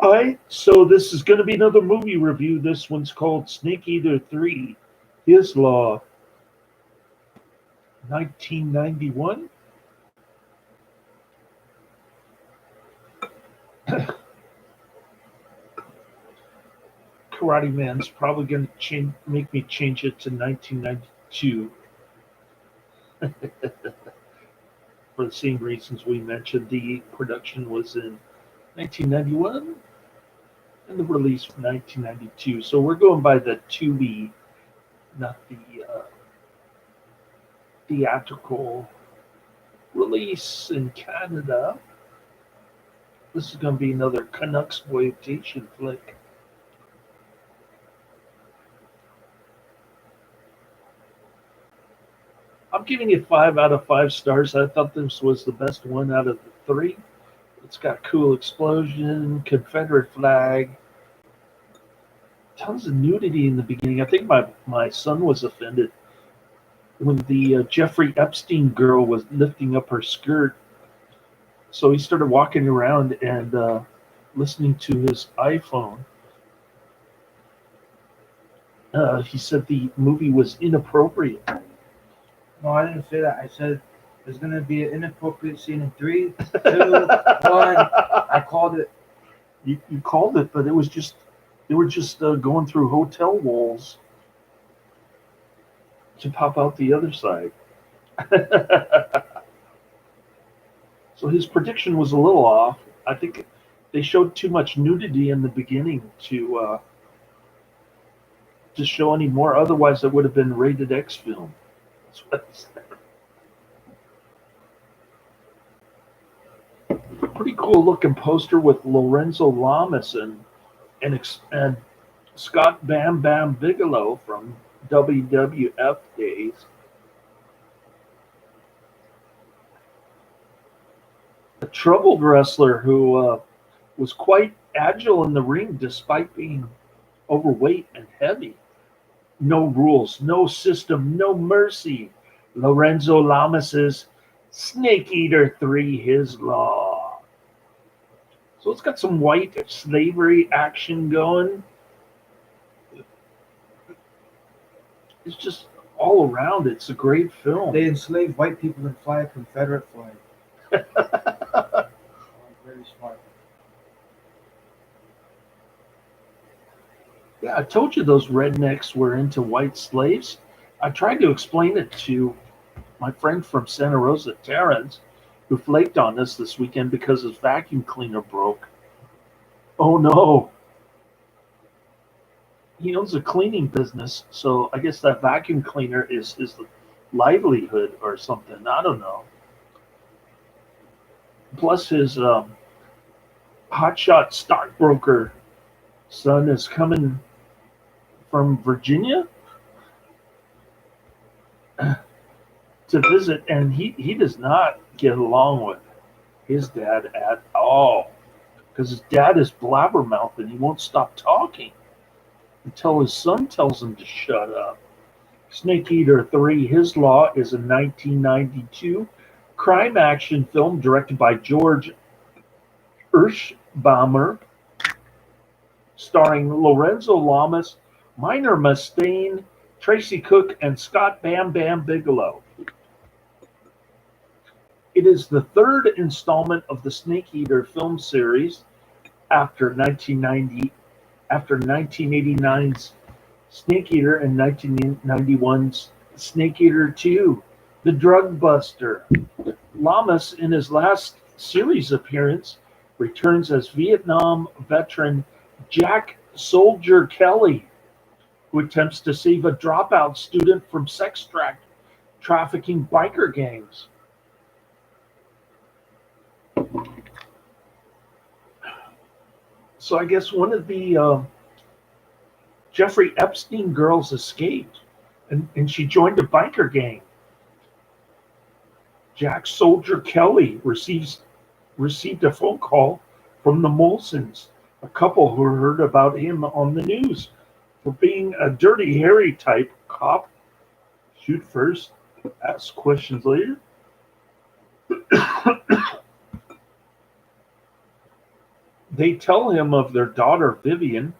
All right, so this is going to be another movie review. This one's called Snake Eater 3, His Law, 1991. Karate Man's probably going to make me change it to 1992 for the same reasons we mentioned. The production was in 1991 and the release from 1992. So we're going by the Tubi, not the theatrical release in Canada. This is going to be another Canucks exploitation flick. I'm giving it 5 out of 5 stars. I thought this was the best one out of the three. It's got cool explosion, Confederate flag, tons of nudity in the beginning. I think my son was offended when the Jeffrey Epstein girl was lifting up her skirt. So he started walking around and listening to his iPhone. He said the movie was inappropriate. No, I didn't say that. I said there's gonna be an inappropriate scene in 3, 2, 1. I called it. You called it, but it was just they were just going through hotel walls to pop out the other side. So his prediction was a little off. I think they showed too much nudity in the beginning to show any more. Otherwise, it would have been rated X film. That's what I said. Pretty cool looking poster with Lorenzo Lamas and Scott Bam Bam Bigelow from WWF days. A troubled wrestler who was quite agile in the ring despite being overweight and heavy. No rules, no system, no mercy. Lorenzo Lamas's Snake Eater 3, His Law. So it's got some white slavery action going. It's just all around. It's a great film. They enslave white people and fly a Confederate flag. Very smart. Yeah, I told you those rednecks were into white slaves. I tried to explain it to my friend from Santa Rosa, Terrence, who flaked on us this weekend because his vacuum cleaner broke. Oh no. He owns a cleaning business, so I guess that vacuum cleaner is his livelihood or something. I don't know. Plus, his hotshot stockbroker son is coming from Virginia to visit, and he does not get along with his dad at all because his dad is blabbermouth and he won't stop talking until his son tells him to shut up. Snake Eater 3, His Law is a 1992 crime action film directed by George Erschbamer, starring Lorenzo Lamas, Minor Mustaine, Tracy Cook, and Scott Bam Bam Bigelow. It is the third installment of the Snake Eater film series after 1989's Snake Eater and 1991's Snake Eater 2, The Drug Buster. Lamas, in his last series appearance, returns as Vietnam veteran Jack Soldier Kelly, who attempts to save a dropout student from sex trafficking biker gangs. So I guess one of the Jeffrey Epstein girls escaped, and she joined a biker gang. Jack Soldier Kelly received a phone call from the Molsons, a couple who heard about him on the news for being a dirty, hairy type cop. Shoot first, ask questions later. They tell him of their daughter Vivian,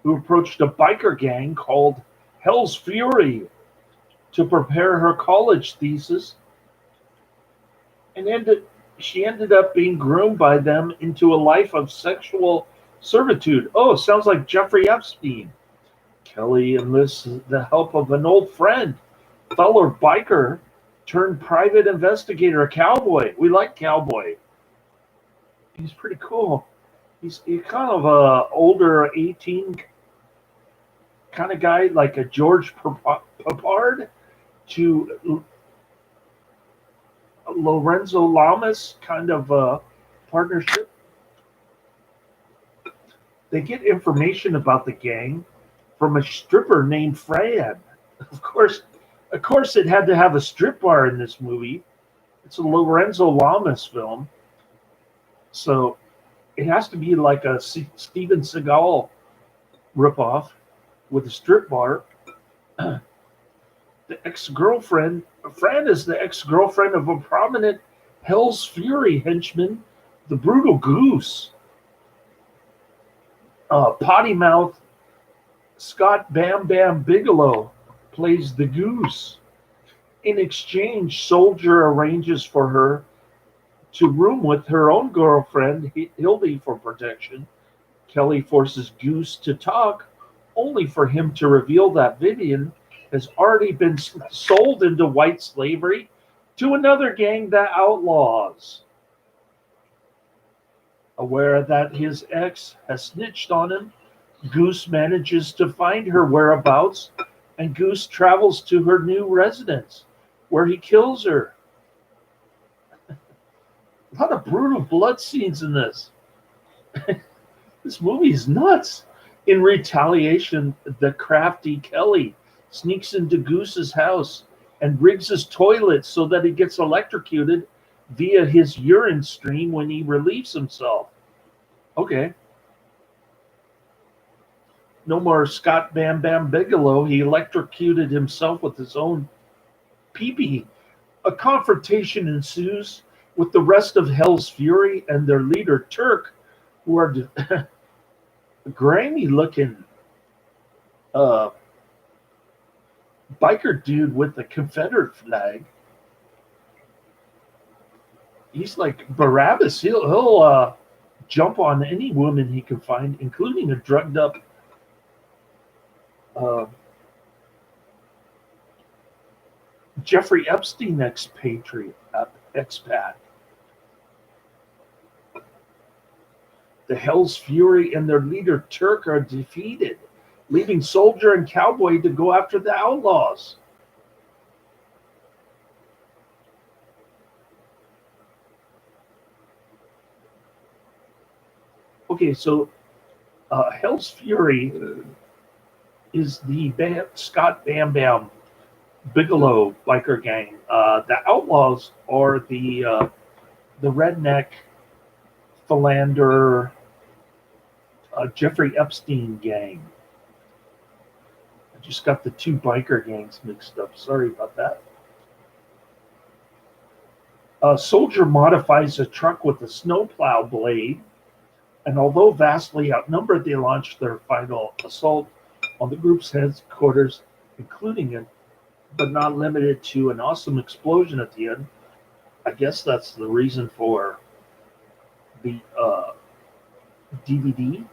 who approached a biker gang called Hell's Fury to prepare her college thesis, and she ended up being groomed by them into a life of sexual servitude. Oh, sounds like Jeffrey Epstein. Kelly enlists the help of an old friend, fellow biker turned private investigator, a cowboy. We like Cowboy. He's pretty cool. He's kind of a older 18 kind of guy, like a George Papard to Lorenzo Lamas kind of partnership. They get information about the gang from a stripper named Fran. Of course, it had to have a strip bar in this movie. It's a Lorenzo Lamas film, so it has to be like a Steven Seagal ripoff with a strip bar. The ex-girlfriend, Fran is the ex-girlfriend of a prominent Hell's Fury henchman, the Brutal Goose. Potty mouth Scott Bam Bam Bigelow plays the Goose. In exchange, Soldier arranges for her to room with her own girlfriend, Hildy, for protection. Kelly forces Goose to talk, only for him to reveal that Vivian has already been sold into white slavery to another gang, the Outlaws. Aware that his ex has snitched on him, Goose manages to find her whereabouts, and Goose travels to her new residence, where he kills her. A lot of brutal blood scenes in this. This movie is nuts. In retaliation, the crafty Kelly sneaks into Goose's house and rigs his toilet so that he gets electrocuted via his urine stream when he relieves himself. Okay. No more Scott Bam Bam Bigelow. He electrocuted himself with his own pee-pee. A confrontation ensues with the rest of Hell's Fury and their leader Turk, who are grimy-looking biker dude with the Confederate flag. He's like Barabbas. He'll jump on any woman he can find, including a drugged up Jeffrey Epstein expat. The Hell's Fury and their leader Turk are defeated, leaving Soldier and Cowboy to go after the Outlaws. Okay, so Hell's Fury is the Scott Bam Bam Bigelow biker gang. The Outlaws are the redneck philanderer Jeffrey Epstein gang. I just got the two biker gangs mixed up. Sorry about that. Soldier modifies a truck with a snowplow blade, and although vastly outnumbered, they launch their final assault on the group's headquarters, including it, but not limited to, an awesome explosion at the end. I guess that's the reason for the DVD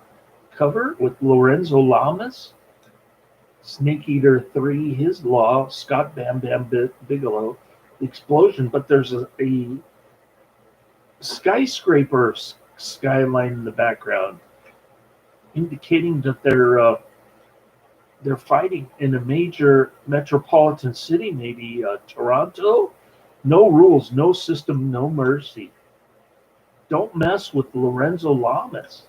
cover with Lorenzo Lamas, Snake Eater 3, His Law, Scott Bam Bam Bigelow, the explosion. But there's a skyscraper skyline in the background, indicating that they're fighting in a major metropolitan city, maybe Toronto. No rules, no system, no mercy. Don't mess with Lorenzo Lamas.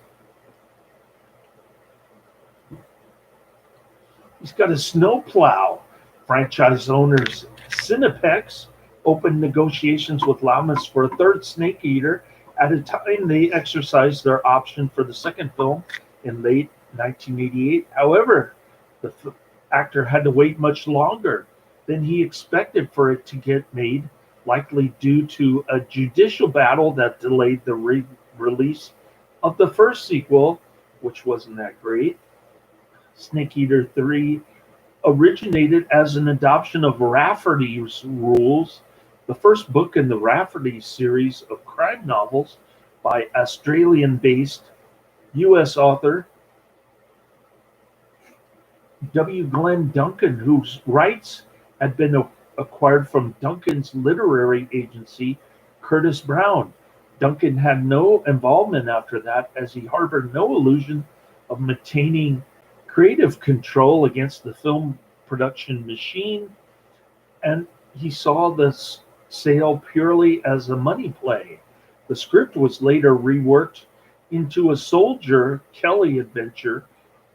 He's got a snowplow. Franchise owners Cinepex opened negotiations with Lamas for a third Snake Eater. At a time, they exercised their option for the second film in late 1988. However, the actor had to wait much longer than he expected for it to get made, likely due to a judicial battle that delayed the release of the first sequel, which wasn't that great. Snake Eater 3 originated as an adoption of Rafferty's Rules, the first book in the Rafferty series of crime novels by Australian-based U.S. author W. Glenn Duncan, whose rights had been acquired from Duncan's literary agency, Curtis Brown. Duncan had no involvement after that, as he harbored no illusion of maintaining creative control against the film production machine, and he saw this sale purely as a money play. The script was later reworked into a Soldier Kelly adventure,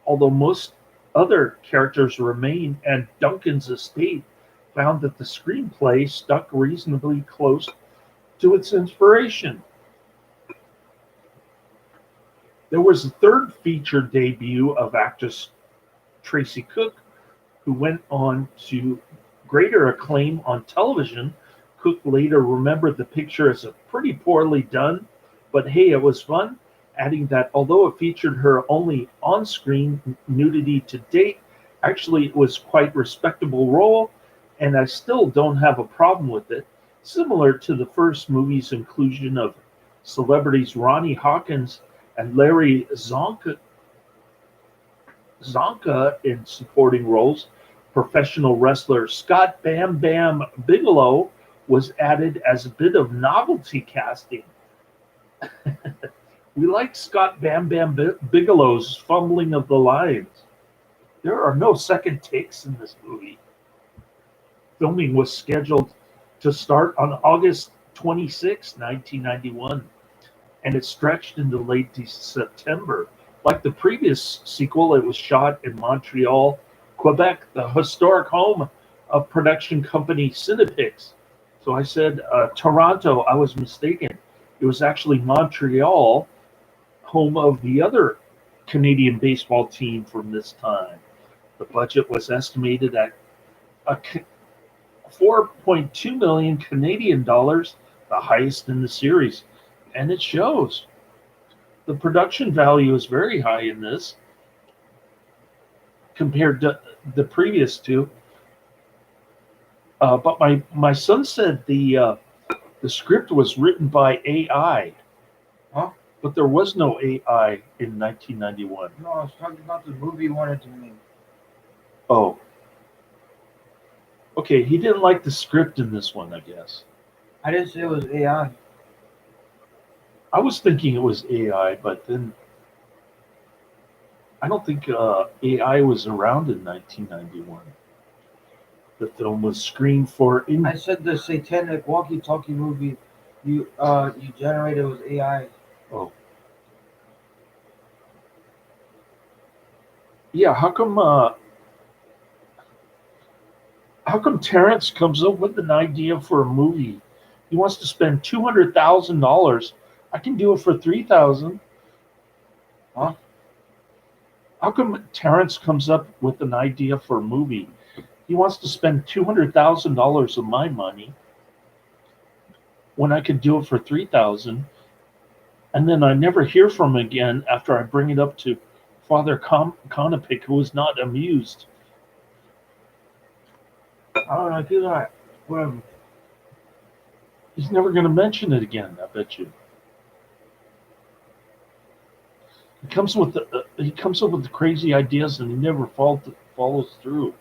although most other characters remain, and Duncan's estate found that the screenplay stuck reasonably close to its inspiration. There was a third feature debut of actress Tracy Cook, who went on to greater acclaim on television. Cook later remembered the picture as a pretty poorly done, but hey, it was fun, adding that although it featured her only on-screen nudity to date, actually it was quite a respectable role, and I still don't have a problem with it. Similar to the first movie's inclusion of celebrities Ronnie Hawkins and Larry Zonka in supporting roles, professional wrestler Scott Bam Bam Bigelow was added as a bit of novelty casting. We like Scott Bam Bam Bigelow's fumbling of the lines. There are no second takes in this movie. Filming was scheduled to start on August 26, 1991, and it stretched into late September. Like the previous sequel, it was shot in Montreal, Quebec, the historic home of production company Cinepix. So I said Toronto, I was mistaken. It was actually Montreal, home of the other Canadian baseball team from this time. The budget was estimated at 4.2 million Canadian dollars, the highest in the series, and it shows. The production value is very high in this compared to the previous two. But my son said the script was written by AI. Huh? But there was no AI in 1991. No, I was talking about the movie you wanted to make. Oh. Okay, he didn't like the script in this one, I guess. I didn't say it was AI. I was thinking it was AI, but then I don't think AI was around in 1991. The film was screened for. I said the satanic walkie-talkie movie you generated was AI. Oh. Yeah, how come Terrence comes up with an idea for a movie? He wants to spend $200,000. I can do it for $3,000. Huh? How come Terrence comes up with an idea for a movie? He wants to spend $200,000 of my money when I could do it for $3,000, and then I never hear from him again after I bring it up to Father Konopik, who is not amused. I don't know. He's like, whatever. He's never going to mention it again, I bet you. He comes up with the crazy ideas, and he never follows through.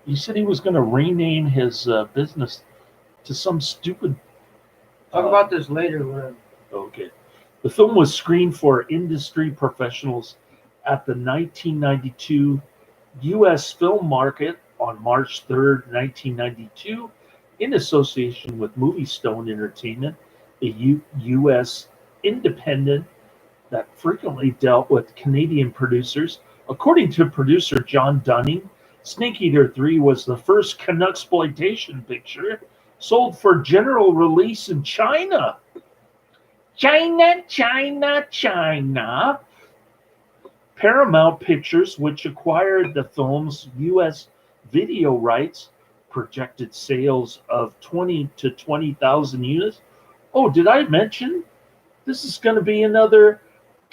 He said he was going to rename his business to some stupid. Talk about this later. Whatever. Okay. The film was screened for industry professionals at the 1992 U.S. film market on March 3rd, 1992, in association with Movie Stone Entertainment, a U.S. independent that frequently dealt with Canadian producers. According to producer John Dunning, Snake Eater 3 was the first Canucksploitation picture sold for general release in China. China. Paramount Pictures, which acquired the film's U.S. video rights, projected sales of 20 to 20,000 units. Oh, did I mention this is going to be another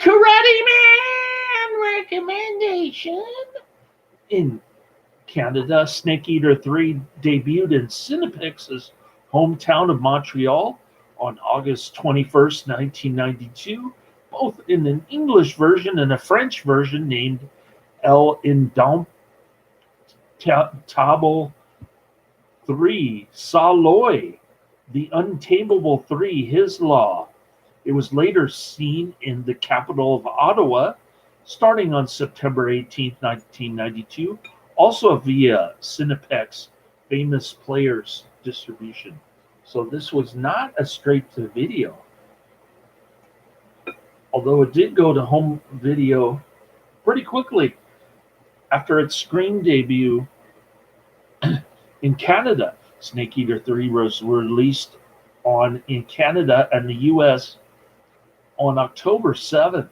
Karate Man recommendation. In Canada, Snake Eater 3 debuted in Cinepix's hometown of Montreal on August 21st, 1992, both in an English version and a French version named El Indomptable 3, Saloy, The Untamable 3, His Law. It was later seen in the capital of Ottawa, starting on September 18, 1992, also via Cinepix Famous Players distribution. So this was not a straight-to-video, although it did go to home video pretty quickly after its screen debut in Canada. Snake Eater 3 was released in Canada and the US on October 7th,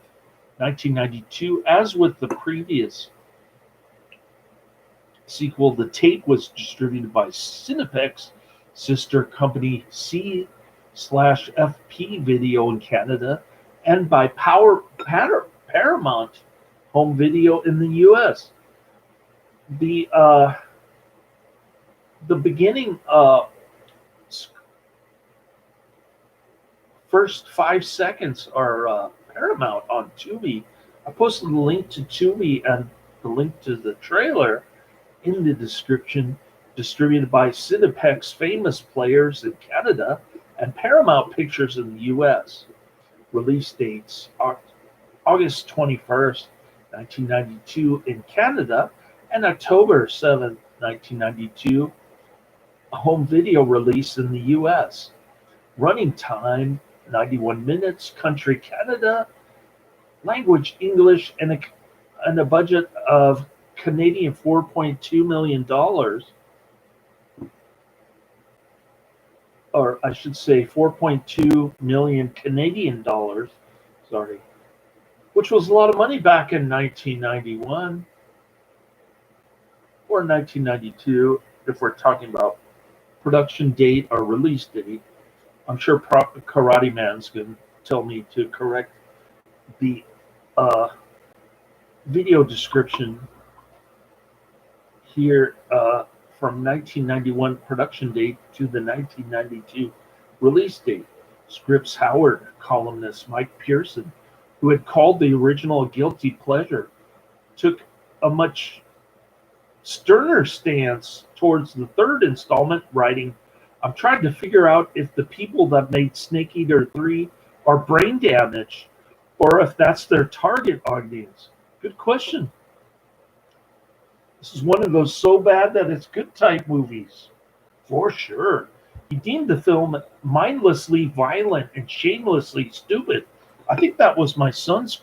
1992. As with the previous sequel, the tape was distributed by Cinepix, sister company C/FP Video in Canada, and by Paramount Home Video in the US. The beginning first 5 seconds are Paramount on Tubi. I posted the link to Tubi and the link to the trailer in the description. Distributed by Cinepix Famous Players in Canada and Paramount Pictures in the US. Release dates August 21st, 1992 in Canada and October 7th, 1992, a home video release in the US. Running time 91 minutes, country Canada, language English, and a budget of Canadian $4.2 million, or I should say 4.2 million Canadian dollars, sorry, which was a lot of money back in 1991 or 1992, if we're talking about production date or release date. I'm sure Karate Man's going to tell me to correct the video description here from 1991 production date to the 1992 release date. Scripps Howard columnist Mike Pearson, who had called the original a guilty pleasure, took a much sterner stance towards the third installment, writing, "I'm trying to figure out if the people that made Snake Eater 3 are brain damaged or if that's their target audience. Good question. This is one of those so bad that it's good type movies, for sure." He deemed the film mindlessly violent and shamelessly stupid. I think that was my son's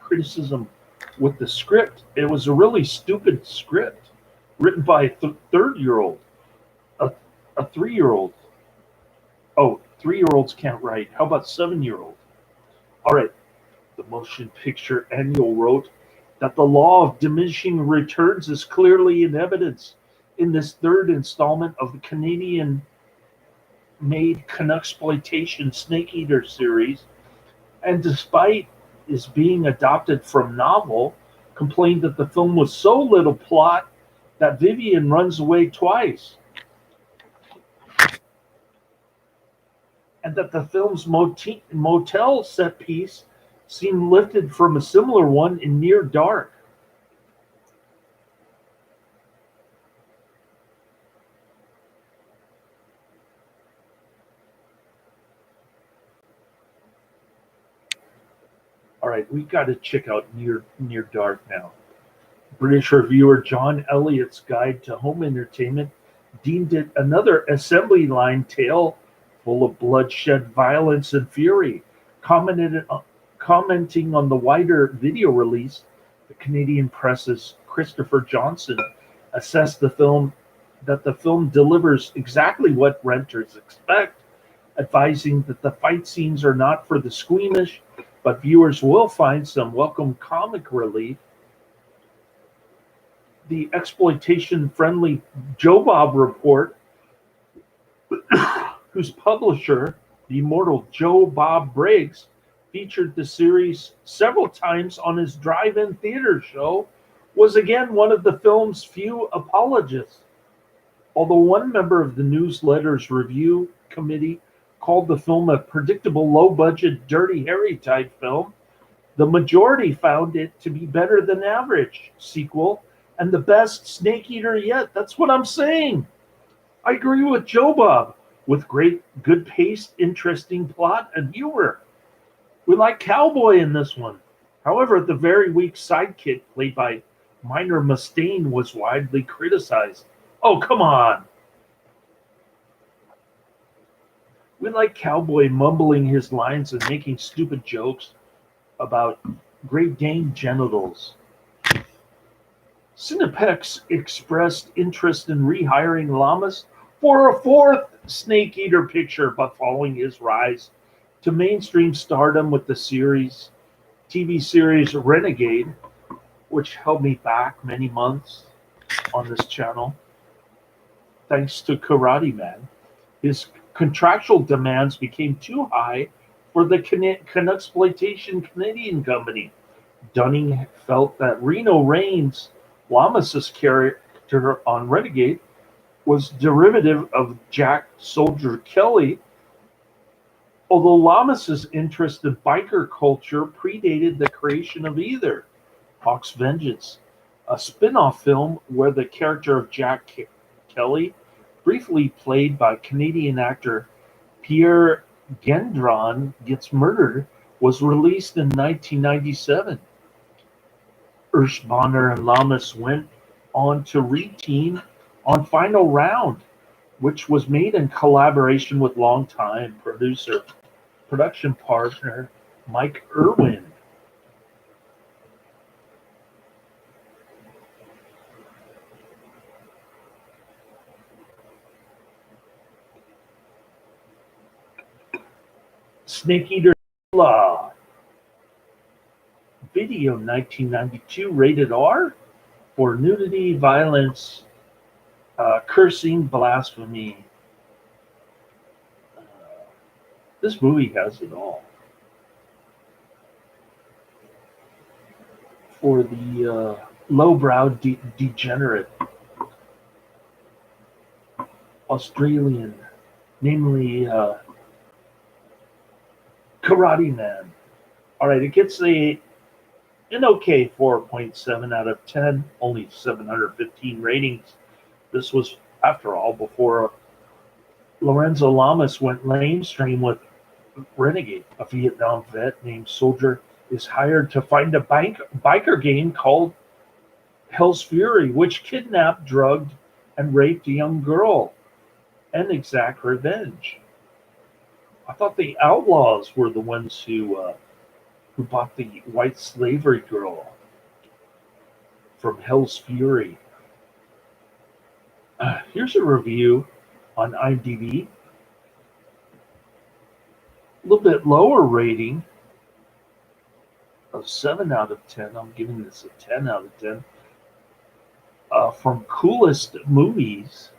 criticism with the script. It was a really stupid script written by a third-year-old, a 3-year-old. Oh, 3-year-olds can't write. How about 7-year-old? All right. The Motion Picture Annual wrote that the law of diminishing returns is clearly in evidence in this third installment of the Canadian-made Canucksploitation Snake Eater series, and despite its being adopted from novel, complained that the film was so little plot that Vivian runs away twice, and that the film's motel set piece seemed lifted from a similar one in Near Dark. All right, we've got to check out Near Dark now. British reviewer John Elliott's Guide to Home Entertainment deemed it another assembly line tale full of bloodshed, violence, and fury. Commenting on the wider video release, the Canadian Press's Christopher Johnson assessed the film delivers exactly what renters expect, advising that the fight scenes are not for the squeamish, but viewers will find some welcome comic relief. The exploitation-friendly Joe Bob report, whose publisher, the immortal Joe Bob Briggs, featured the series several times on his drive-in theater show, was again one of the film's few apologists. Although one member of the newsletter's review committee called the film a predictable, low-budget, Dirty Harry type film, the majority found it to be better than average sequel and the best Snake Eater yet. That's what I'm saying. I agree with Joe Bob, with great, good pace, interesting plot, and humor. We like Cowboy in this one. However, the very weak sidekick played by Minor Mustaine was widely criticized. Oh, come on. We like Cowboy mumbling his lines and making stupid jokes about Great Dane genitals. Cinepex expressed interest in rehiring Lamas for a fourth Snake Eater picture, but following his rise to mainstream stardom with the TV series Renegade, which held me back many months on this channel, thanks to Karate Man, his contractual demands became too high for the Canexploitation Canadian company. Dunning felt that Reno Reigns, Lamas' character on Renegade, was derivative of Jack Soldier Kelly, although Lamas' interest in biker culture predated the creation of either. Hawk's Vengeance, a spin-off film where the character of Jack Kelly, briefly played by Canadian actor Pierre Gendron, gets murdered, was released in 1997. Erschbamer and Lamas went on to re-team on Final Round, which was made in collaboration with longtime production partner Mike Irwin. Snake Eater Law. Video 1992, rated R for nudity, violence, cursing, blasphemy. This movie has it all. For the lowbrow degenerate Australian, namely Karate Man. All right, it gets an okay 4.7 out of 10, only 715 ratings. This was, after all, before Lorenzo Lamas went mainstream with Renegade. A Vietnam vet named Soldier is hired to find a biker gang called Hell's Fury, which kidnapped, drugged, and raped a young girl and exact revenge. I thought the outlaws were the ones who bought the white slavery girl from Hell's Fury. Here's a review on IMDb. A little bit lower rating of 7 out of 10. I'm giving this a 10 out of 10. From Coolest Movies.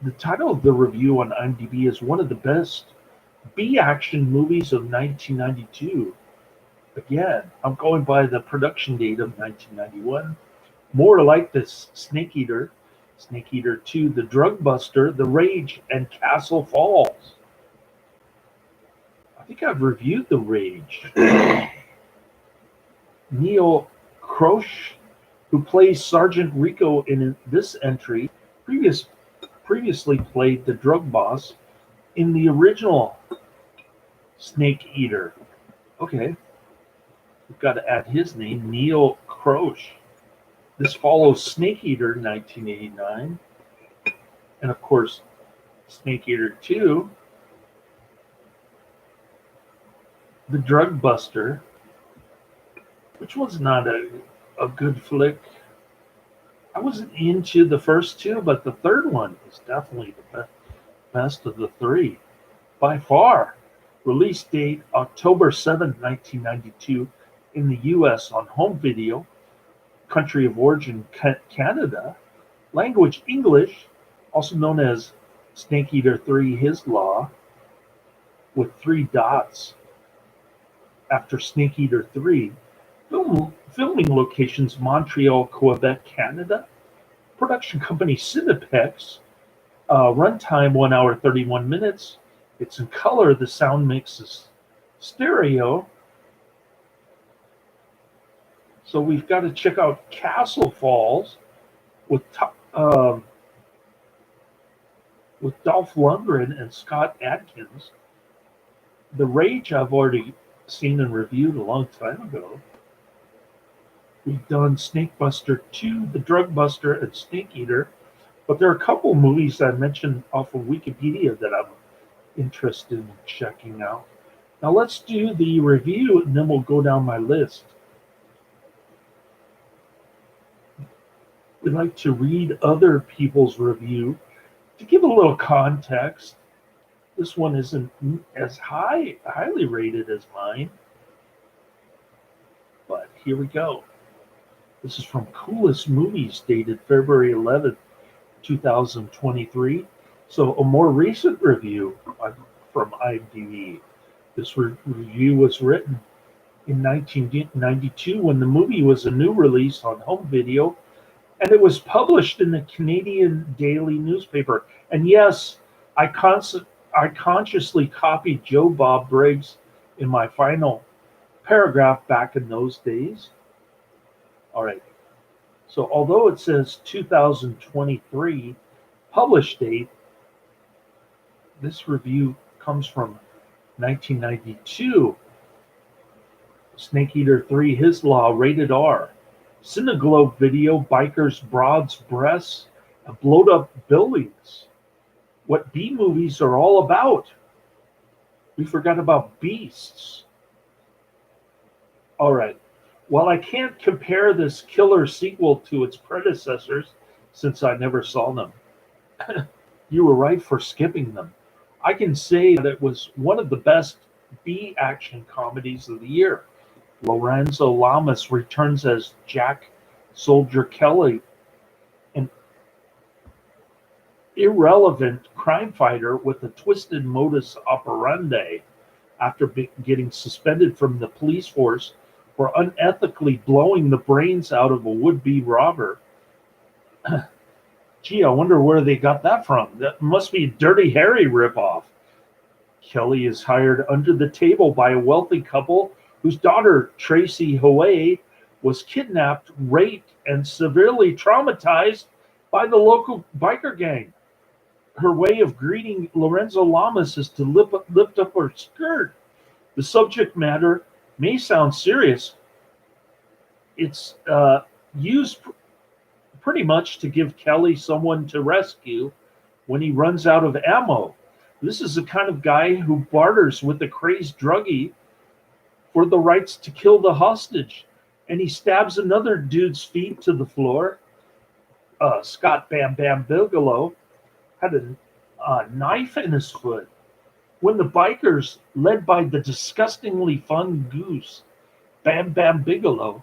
The title of the review on IMDb is one of the best B-action movies of 1992. Again, I'm going by the production date of 1991. More like this Snake Eater, Snake Eater 2, The Drug Buster, The Rage, and Castle Falls. I think I've reviewed The Rage. Neil Kroetsch, who plays Sergeant Rico in this entry, previously played the drug boss in the original Snake Eater. Okay, we've got to add his name, Neil Kroetsch. This follows Snake Eater 1989, and of course, Snake Eater 2, The Drug Buster, which was not a good flick. I wasn't into the first two, but the third one is definitely the best of the three, by far. Release date October 7th, 1992 in the US on home video. Country of origin Canada. Language English, also known as Snake Eater 3 His Law. with 3 dots after Snake Eater 3. Filming locations Montreal, Quebec, Canada. Production company Cinepex. Runtime 1 hour 31 minutes. It's in color. The sound mix is stereo. So we've got to check out Castle Falls with Dolph Lundgren and Scott Adkins. The Rage I've already seen and reviewed a long time ago. We've done Snake Buster 2, The Drug Buster, and Snake Eater. But there are a couple movies I mentioned off of Wikipedia that I'm interested in checking out. Now let's do the review and then we'll go down my list. We like to read other people's review to give a little context. This one isn't as highly rated as mine, but here we go. This is from Coolest Movies, dated February 11th, 2023. So a more recent review from IMDb. This review was written in 1992 when the movie was a new release on home video, and it was published in the Canadian daily newspaper. And yes, I consciously copied Joe Bob Briggs in my final paragraph back in those days. All right. So although it says 2023 published date, this review comes from 1992. Snake Eater 3, His Law, rated R. Cineglobe video, bikers, broads, breasts, and blowed up buildings. What B movies are all about. We forgot about beasts. All right. While I can't compare this killer sequel to its predecessors, since I never saw them, you were right for skipping them. I can say that it was one of the best B action comedies of the year. Lorenzo Lamas returns as Jack Soldier Kelly, an irrelevant crime fighter with a twisted modus operandi after getting suspended from the police force for unethically blowing the brains out of a would-be robber. Gee, I wonder where they got that from. That must be a Dirty Harry ripoff. Kelly is hired under the table by a wealthy couple whose daughter, Tracy Hoey, was kidnapped, raped, and severely traumatized by the local biker gang. Her way of greeting Lorenzo Lamas is to lift up her skirt. The subject matter may sound serious. It's used pretty much to give Kelly someone to rescue when he runs out of ammo. This is the kind of guy who barters with a crazed druggie for the rights to kill the hostage, and he stabs another dude's feet to the floor. Scott Bam Bam Bigelow had a knife in his foot. When the bikers, led by the disgustingly fun Goose, Bam Bam Bigelow,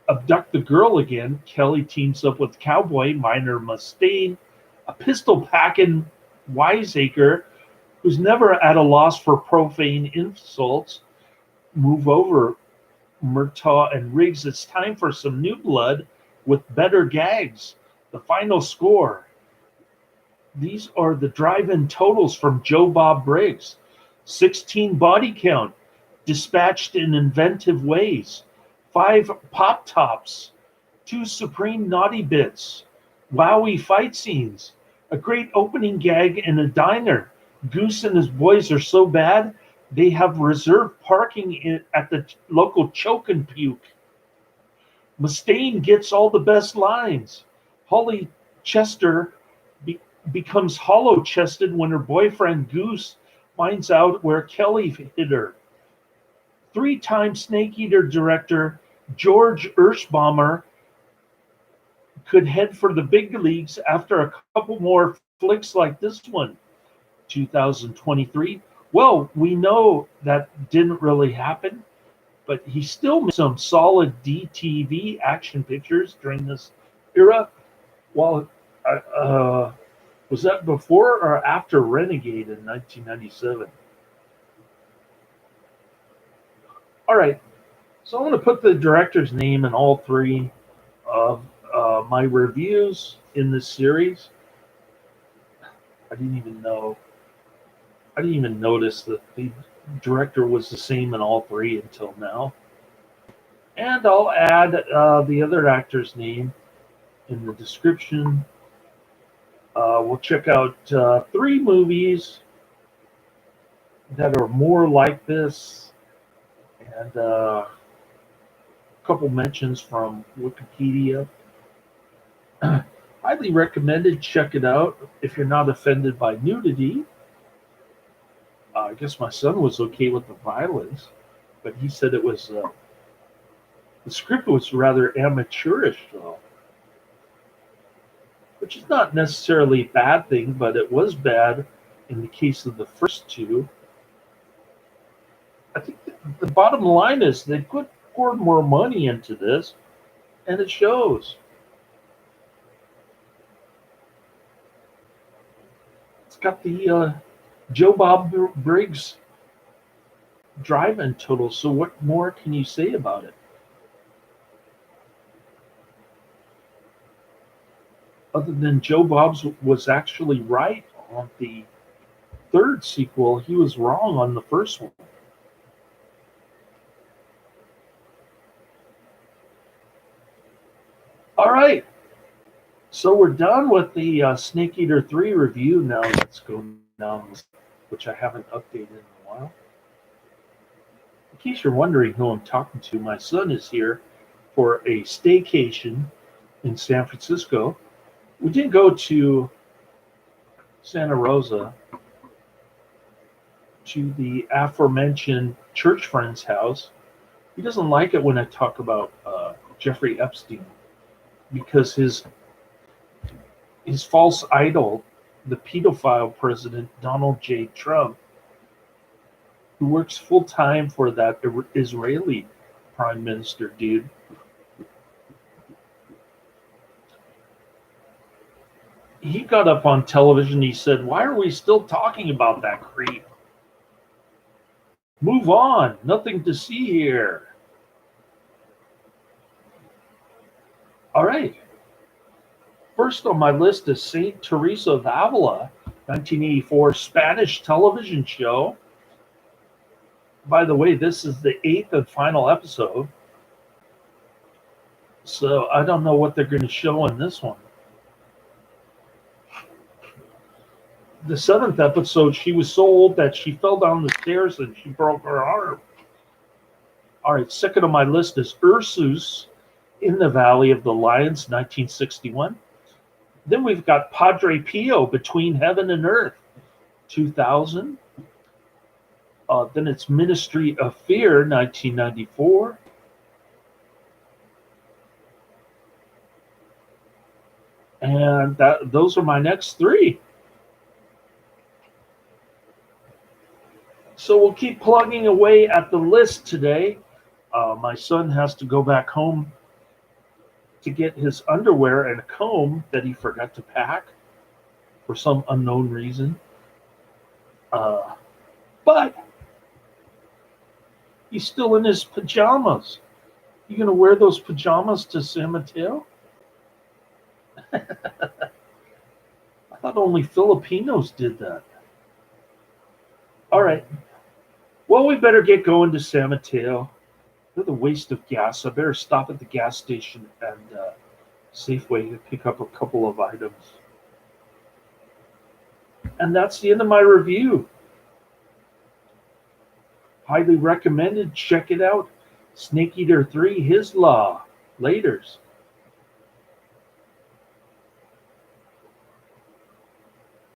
abduct the girl again, Kelly teams up with cowboy Minor Mustaine, a pistol-packing wiseacre who's never at a loss for profane insults. Move over, Murtaugh and Riggs. It's time for some new blood with better gags. The final score. These are the drive-in totals from Joe Bob Briggs. 16 body count, dispatched in inventive ways. 5 pop tops, 2 supreme naughty bits, wowie fight scenes, a great opening gag in a diner. Goose and his boys are so bad, they have reserved parking at the local Choke and Puke. Mustaine gets all the best lines. Holly Chester becomes hollow-chested when her boyfriend Goose finds out where Kelly hid her. 3-time Snake Eater director George Erschbamer could head for the big leagues after a couple more flicks like this one. 2023. Well, we know that didn't really happen, but he still made some solid DTV action pictures during this era. Well, was that before or after Renegade in 1997? All right. So I'm going to put the director's name in all three of my reviews in this series. I didn't even know. I didn't even notice that the director was the same in all three until now. And I'll add the other actor's name in the description. We'll check out three movies that are more like this, and a couple mentions from Wikipedia. Highly recommended. Check it out if you're not offended by nudity. I guess my son was okay with the violence, but he said it was the script was rather amateurish, though, which is not necessarily a bad thing, but it was bad in the case of the first two. I think the bottom line is they poured more money into this, and it shows. It's got the Joe Bob Briggs drive-in total, so what more can you say about it? Other than Joe Bob's was actually right on the third sequel, he was wrong on the first one. All right, so we're done with the Snake Eater 3 review. Now let's go down, which I haven't updated in a while. In case you're wondering who I'm talking to, my son is here for a staycation in San Francisco. We didn't go to Santa Rosa, to the aforementioned church friend's house. He doesn't like it when I talk about Jeffrey Epstein, because his false idol, the pedophile president Donald J. Trump, who works full-time for that Israeli prime minister dude, he got up on television. He said, "Why are we still talking about that creep? Move on. Nothing to see here." All right. First on my list is Saint Teresa of Avila, 1984 Spanish television show. By the way, this is the 8th and final episode. So I don't know what they're going to show in this one. The 7th episode, she was so old that she fell down the stairs and she broke her arm. All right, second on my list is Ursus in the Valley of the Lions, 1961. Then we've got Padre Pio, Between Heaven and Earth, 2000. Then it's Ministry of Fear, 1994. And those are my next three. So we'll keep plugging away at the list today. My son has to go back home to get his underwear and a comb that he forgot to pack for some unknown reason. But he's still in his pajamas. You gonna wear those pajamas to San Mateo? I thought only Filipinos did that. All right. Well, we better get going to San Mateo. What a waste of gas. I better stop at the gas station and Safeway to pick up a couple of items. And that's the end of my review. Highly recommended. Check it out. Snake Eater 3, His Law. Laters.